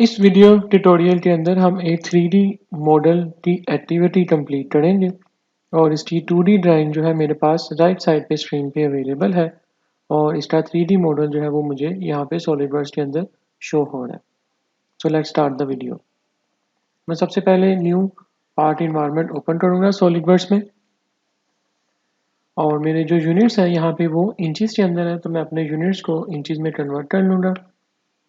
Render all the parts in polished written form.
इस video tutorial के अंदर हम एक 3D मॉडल की एक्टिविटी कंप्लीट करेंगे और इसकी 2D ड्राइंग जो है मेरे पास राइट साइड पे स्क्रीन पे अवेलेबल है और इसका 3D मॉडल जो है वो मुझे यहाँ पे सॉलिडवर्क्स के अंदर शो हो रहा है। So let's start the video. मैं सबसे पहले न्यू पार्ट इन्वायरमेंट ओपन करूँगा सॉलिडवर्क्स में और मेरे जो यूनिट्स हैं यहाँ पे वो इंचज़ के अंदर है, तो मैं अपने यूनिट्स को इंचज़ में कन्वर्ट कर लूँगा।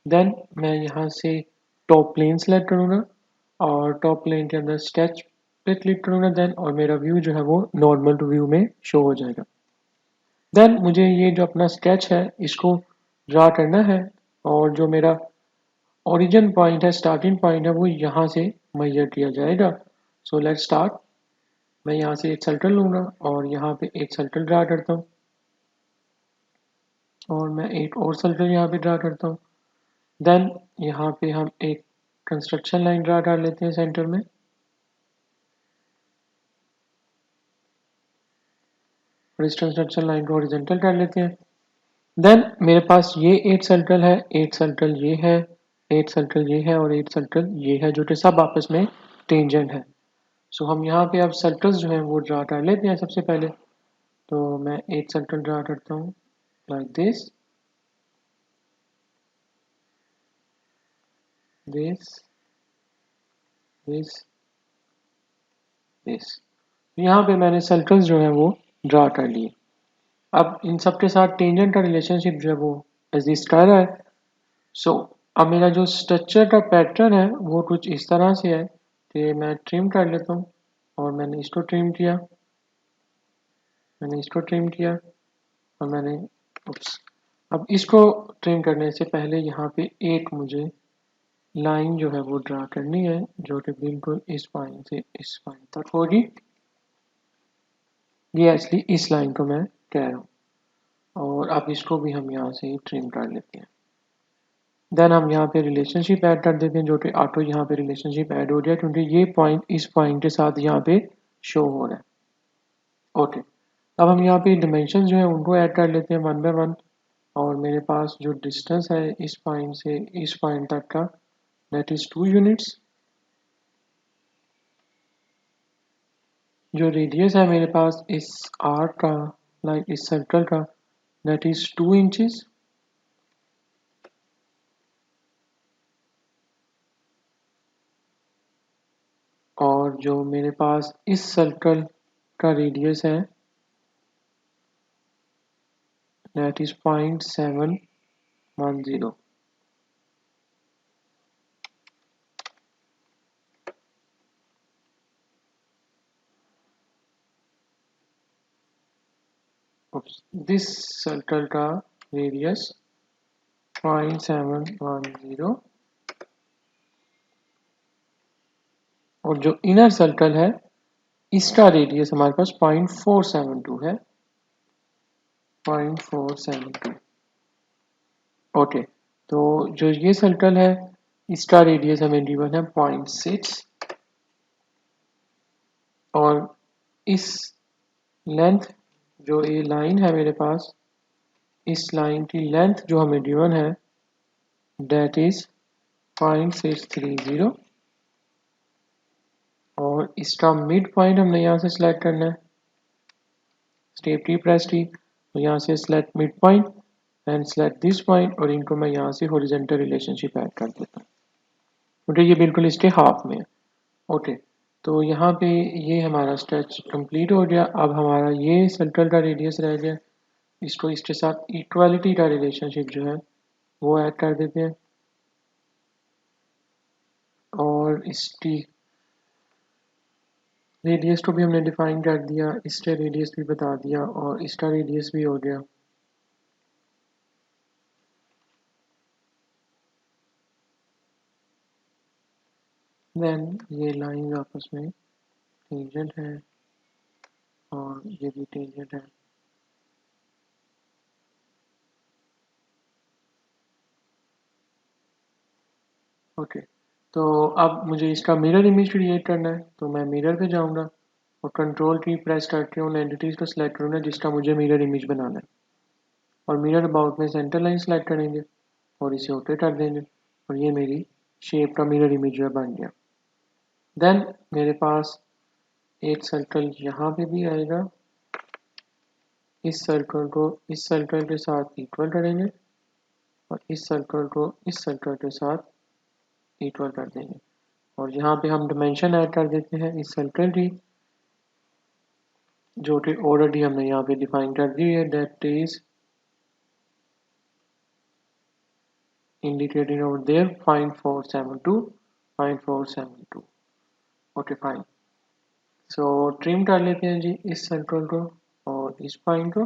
देन मैं यहाँ से टॉप प्लेन सेलेक्ट करूँगा और टॉप प्लेन के अंदर स्केच पे क्लिक करूँगा देन, और मेरा व्यू जो है वो नॉर्मल टू व्यू में शो हो जाएगा। देन मुझे ये जो अपना स्केच है इसको ड्रा करना है और जो मेरा ओरिजिन पॉइंट है, स्टार्टिंग पॉइंट है, वो यहाँ से मेजर किया जाएगा। So let's start. मैं यहाँ से एक सर्कल लूँगा और यहाँ पे एक सर्कल ड्रा करता हूँ और मैं एक और सर्कल यहाँ पे ड्रा करता हूँ। देन यहाँ पे हम एक कंस्ट्रक्शन लाइन ड्रा कर लेते हैं सेंटर में और इस कंस्ट्रक्शन लाइन को हॉरिजॉन्टल कर लेते हैं। देन मेरे पास ये 8 सर्कल है, 8 सर्कल ये है, 8 सर्कल ये है और 8 सर्कल ये है, जो कि सब आपस में टेंजेंट है। सो हम यहाँ पे अब सर्कल्स जो हैं वो ड्रा कर लेते हैं। सबसे पहले तो मैं 8 सर्कल ड्रा करता हूँ like this, this, this, this. यहाँ पे मैंने सर्कल्स जो है वो ड्रा कर लिए। अब इन सब के साथ टेंजेंट का रिलेशनशिप जो है वो एग्जिस्ट कर रहा है। सो अब मेरा जो स्ट्रक्चर का पैटर्न है वो कुछ इस तरह से है कि मैं ट्रिम कर लेता हूँ और मैंने इसको ट्रिम किया, मैंने इसको ट्रिम किया और मैंने उप्स। अब इसको ट्रिम करने से पहले यहाँ पे एक मुझे लाइन जो है वो ड्रा करनी है जो कि बिल्कुल इस पॉइंट से इस पॉइंट तक होगी। ये एक्चुअली इस लाइन को मैं कह रहा हूँ और अब इसको भी हम यहाँ से ट्रिम कर लेते हैं। देन हम यहाँ पे रिलेशनशिप ऐड कर देते हैं जो कि ऑटो यहाँ पे रिलेशनशिप ऐड हो गया क्योंकि ये पॉइंट इस पॉइंट के साथ यहाँ पे शो हो रहा है। ओके, अब हम यहाँ पे डिमेंशन जो है उनको ऐड कर लेते हैं वन बाय वन और मेरे पास जो डिस्टेंस है इस पॉइंट से इस पॉइंट तक का दैट इज 2 यूनिट्स। जो रेडियस है मेरे पास इस आर्क का, लाइक इस सर्कल का, दैट इज 2 इंचेस। और जो मेरे पास इस सर्कल का रेडियस है दैट इज 0.710। दिस सर्कल का रेडियस 0.710 और जो इनर सर्कल है इसका रेडियस हमारे पास 0.472 है, 0.472। ओके, तो जो ये सर्कल है इसका रेडियस हमें गिवन है 0.6 और इस लेंथ जो ये लाइन है मेरे पास, इस लाइन की लेंथ जो हमें गिवन है दैट इज 0.630 और इसका मिड पॉइंट हमने यहाँ से सिलेक्ट करना है। स्टेप की प्रेस की तो यहाँ से select mid point and select this point और इनको मैं यहाँ से हॉरिजॉन्टल रिलेशनशिप ऐड कर देता हूँ क्योंकि ये बिल्कुल इसके हाफ में है। ओके, तो यहाँ पे ये हमारा स्ट्रेच कंप्लीट हो गया। अब हमारा ये सर्कल का रेडियस रह गया, इसको इसके साथ इक्वालिटी का रिलेशनशिप जो है वो ऐड कर देते हैं और इसकी रेडियस को भी हमने डिफाइन कर दिया, इसका रेडियस भी बता दिया और इसका रेडियस भी हो गया। देन ये लाइन आपस में टेंजेंट है और ये भी टेंजेंट है। ओके, तो अब मुझे इसका मिरर इमेज क्रिएट करना है तो मैं मिरर पे जाऊंगा और कंट्रोल की प्रेस करके उन एंटिटीज को सिलेक्ट करूंगा जिसका मुझे मिरर इमेज बनाना है और मिरर अबाउट में सेंटर लाइन सेलेक्ट करेंगे और इसे ओके कर देंगे और ये मेरी शेप का मिरर इमेज जो है बन गया। देन मेरे पास एक सर्कल यहाँ पे भी आएगा, इस सर्कल को इस सर्कल के साथ इक्वल करेंगे और इस सर्कल को इस सर्कल के साथ इक्वल कर देंगे और यहाँ पे हम डिमेंशन ऐड कर देते हैं इस सर्कल की, जो कि ऑलरेडी हमने यहाँ पे डिफाइन कर दी है, that is indicating over there, find 472. Okay fine. So trim कर लेते हैं जी इस सर्कल को और इस पॉइंट को।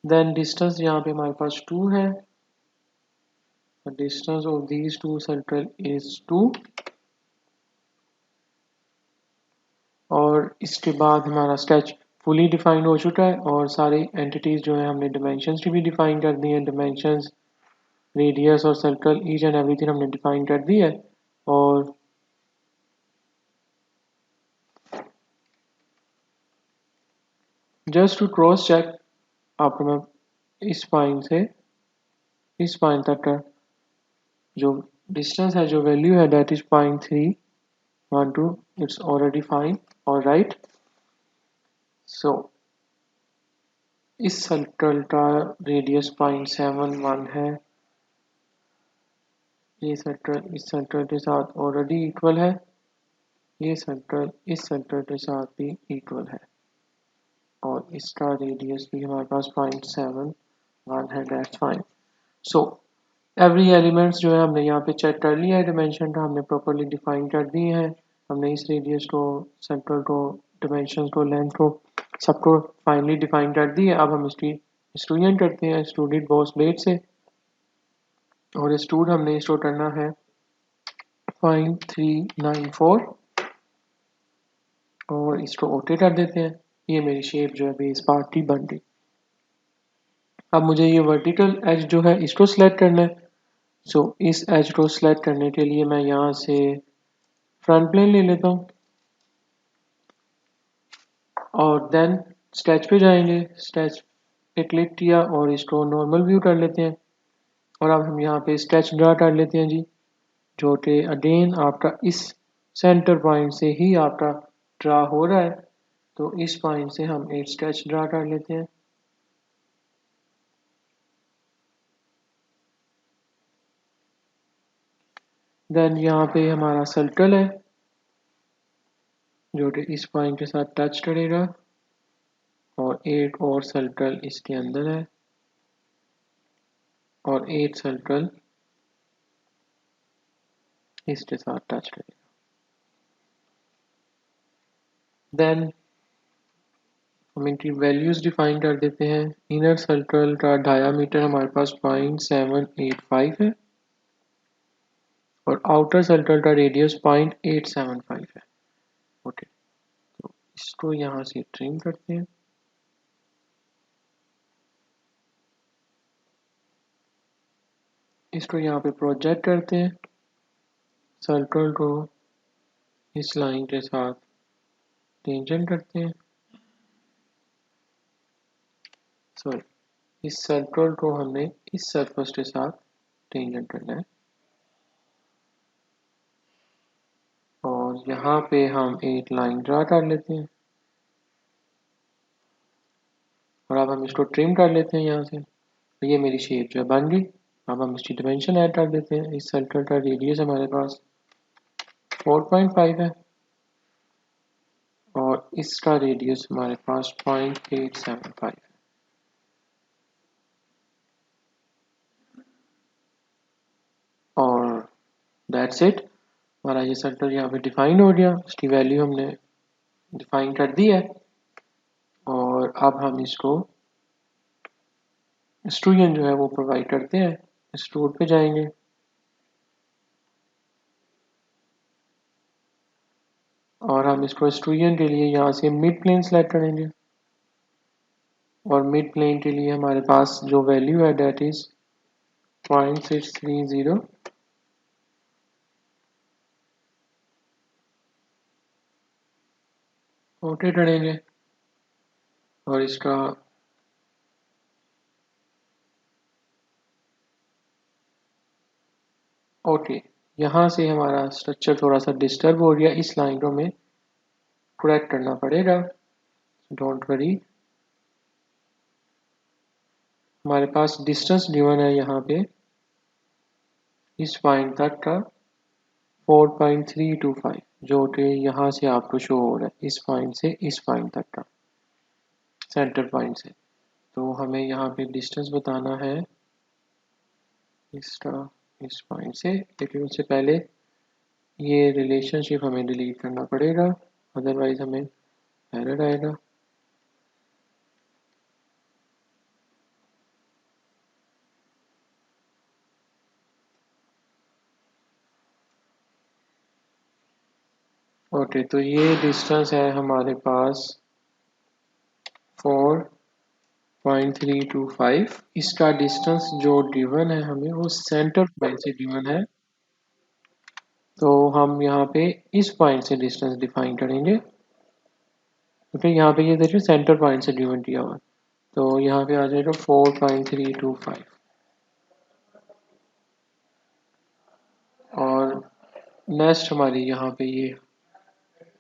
देन डिस्टेंस यहाँ पे हमारे पास 2 है, distance of these two circle is 2 और इसके बाद हमारा स्केच फुली डिफाइंड हो चुका है और सारी एंटिटीज जो है हमने डिमेंशंस की भी डिफाइन कर दी है, डिमेंशंस, रेडियस और सर्कल, ईच एंड एवरीथिंग हमने डिफाइन कर दी है। और जस्ट टू क्रॉस चेक आपको मैं इस पॉइंट से इस पॉइंट तक का जो डिस्टेंस है, जो वैल्यू है, that is 0.312, it's already fine और राइट। सो इस सर्कल का रेडियस 0.71 है, ये सर्कल इस सर्कल के साथ ऑलरेडी इक्वल है, ये सर्कल इस सर्कल के साथ भी इक्वल है और इसका रेडियस भी हमारे पास 0.71 है, that's fine. So every elements जो है हमने यहाँ पे चेक कर लिया है, डिमेंशन का हमने प्रॉपरली डिफाइन कर दिए हैं, हमने इस रेडियस को, सर्कल को, डिमेंशन को, लेंथ को, सबको फाइनली डिफाइन कर दी है। अब हम इसकी स्टूडेंट करते हैं स्टूडेंट बॉस ब्लेड से और स्टूड हमने स्टोर करना है 0.394 और इसको ओके कर देते हैं। ये मेरी शेप जो है बेस पार्ट की बन गई। अब मुझे ये वर्टिकल एज जो है इसको सिलेक्ट करना है। सो इस एज को सिलेक्ट करने के लिए मैं यहाँ से फ्रंट प्लेन ले लेता हूँ और देन स्केच पे जाएंगे, स्केच पे क्लिक किया और इसको नॉर्मल व्यू कर लेते हैं और अब हम यहाँ पे स्केच ड्रा कर लेते हैं जी, जो कि अगेन आपका इस सेंटर पॉइंट से ही आपका ड्रा हो रहा है। तो इस पॉइंट से हम एक स्केच ड्रा कर लेते हैं। देन यहाँ पे हमारा सर्कल है जो कि इस पॉइंट के साथ टच करेगा और एक और सर्कल इसके अंदर है और एक सर्कल इसके साथ टच करेगा। देन हम इनकी वैल्यूज डिफाइन कर देते हैं। इनर सर्कल का डायामीटर हमारे पास 0.785 है और आउटर सर्कल का रेडियस 0.875 है। ओके, तो इसको यहाँ से ट्रिम करते हैं। इसको यहाँ पे प्रोजेक्ट करते हैं, सर्कल को इस लाइन के साथ टेंजेंट करते हैं, सॉरी इस सर्कल को हमने इस सरफेस के साथ टेंजेंट करना है और यहाँ पे हम एक लाइन ड्रा कर लेते हैं और अब हम इसको ट्रिम कर लेते हैं यहाँ से। तो ये मेरी शेप जो है बन गई। अब हम इसकी डिमेंशन ऐड कर देते हैं। इस सर्कल का रेडियस हमारे पास 4.5 है और इसका रेडियस हमारे पास 0.875 है और दैट्स इट। हमारा ये सर्कल यहाँ पे डिफाइन हो गया, इसकी वैल्यू हमने डिफाइन कर दी है और अब हम इसको स्टूडेंट जो है वो प्रोवाइड करते हैं। स्टोर पे जाएंगे और हम इसको स्टूडेंट के लिए यहाँ से मिड प्लेन सेलेक्ट करेंगे और मिड प्लेन के लिए हमारे पास जो वैल्यू है दैट इज 0.630 ओके करेंगे और इसका ओके, यहाँ से हमारा स्ट्रक्चर थोड़ा सा डिस्टर्ब हो गया, इस लाइन को हमें करेक्ट करना पड़ेगा, डोंट वरी। हमारे पास डिस्टेंस गिवन है यहाँ पे इस पॉइंट तक का 4.325, जो कि यहाँ से आपको शो हो रहा है, इस पॉइंट से इस पॉइंट तक का, सेंटर पॉइंट से। तो हमें यहाँ पे डिस्टेंस बताना है इसका, इस पॉइंट से, लेकिन उससे पहले ये रिलेशनशिप हमें डिलीट करना पड़ेगा, अदरवाइज हमें एरर आएगा। ओके, तो ये डिस्टेंस है हमारे पास 4.325। इसका डिस्टेंस जो गिवन है हमें वो सेंटर पॉइंट से गिवन है, तो हम यहाँ पे इस पॉइंट से डिस्टेंस डिफाइन करेंगे। तो फिर यहाँ पे ये देखिए सेंटर पॉइंट से गिवन किया हुआ, तो यहाँ पे आ जाएगा 4.325। और नेक्स्ट हमारी यहाँ पे ये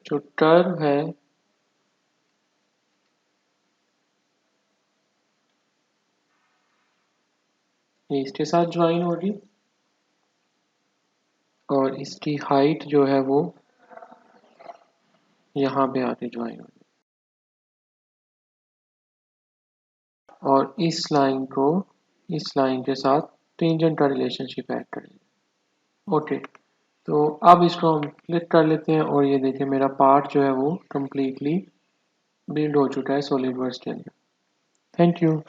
जो कर्व है ये इसके साथ ज्वाइन होगी, और इसकी हाइट जो है वो यहाँ पे आके ज्वाइन होगी, और इस लाइन को इस लाइन के साथ टेंजेंट का रिलेशनशिप ऐड करेंगे। ओके, तो अब इसको हम क्लिक कर लेते हैं, और ये देखिए मेरा पार्ट जो है वो कम्प्लीटली बिल्ड हो चुका है सॉलिड वर्क्स के अंदर। Thank you.